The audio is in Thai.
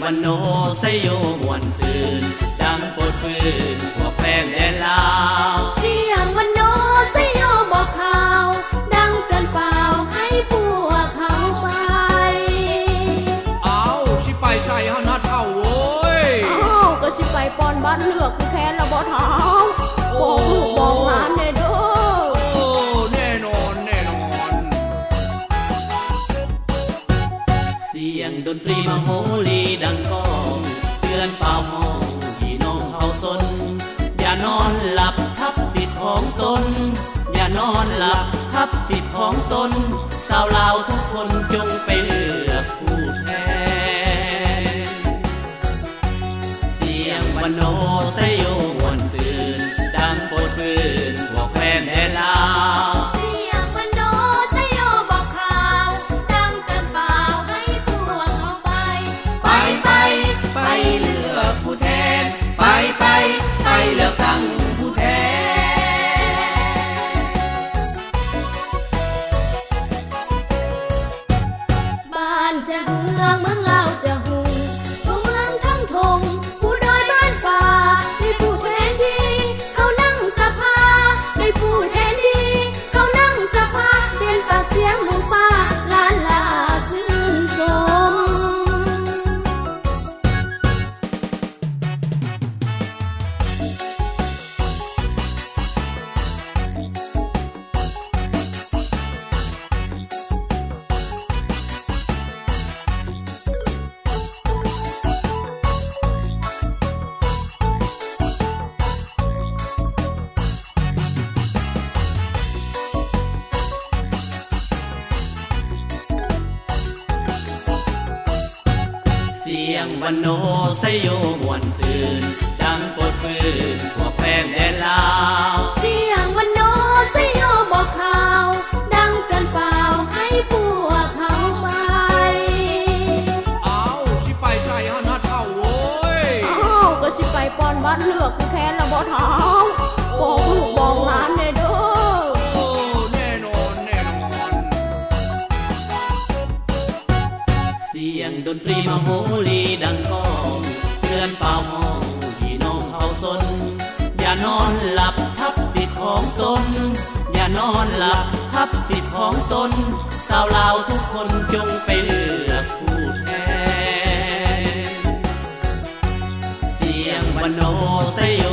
วันโนไซโยมวนซืนดังโฟดฟืนพวกแฟนแดนลาวเสียงวันโนไซโยบอกข่าวดังเตือนเปล่าให้พวกเขาไปเอาสิไปใส่ฮานาเท่าโว้ยก็สิไปปอนบ้านเลือกกูแทนละบ่เท้าบอกลูกบอกหลานเด้อแน่นอนแน่นอนเสียงดนตรีมาโหรีดังก้องเตือนเป่าห้องพี่น้องเฮาสนอย่านอนหลับทับสิทธิ์ของตนอย่านอนหลับทับสิทธิ์ของตนสาวลาวทุกคนจงไปเลือกผู้แทนเสียงวันโนไซโยมวนซืนดังโฟดฟืนพวกแฟนแดนลาวเสียงวันโนไซโยบอกข่าวดังเตือนเปล่าให้พวกเขาไปไปเลือกผู้แทนไปเลือกตั้งผู้แทนบ้านจะเฮืองเมืองเราจะหุงทั่วเมืองทั้งทงผู้ดอยบ้านป่าได้ผู้แทนดีเขานั่งสภาได้ผู้แทนดีเขานั่งสภาเป็นปากเสียงลูกป้าล้านลาซื่นสมเสียงวันโนไซโยมวนซืนดังโฟดฟืนพวกแฟนแดนลาวเสียงวันโนไซโยบอกข่าวดังเตือนเปล่าให้พวกเขาไปเอาสิไปใส่ฮานาเท่าโว้ยก็สิไปปอนบ้านเลือกกูแทนละบ่เท้าบอกลูกบอกหลานเด้อแน่นอนแน่นอนเสียงดนตรีมาโหรีดังก้องเตือนเป่าห้องพี่น้องเฮาสนอย่านอนหลับทับสิทธิ์ของตนอย่านอนหลับทับสิทธิ์ของตนสาวลาวทุกคนจงไปเลือกผู้แทนเสียงวันโนไซโย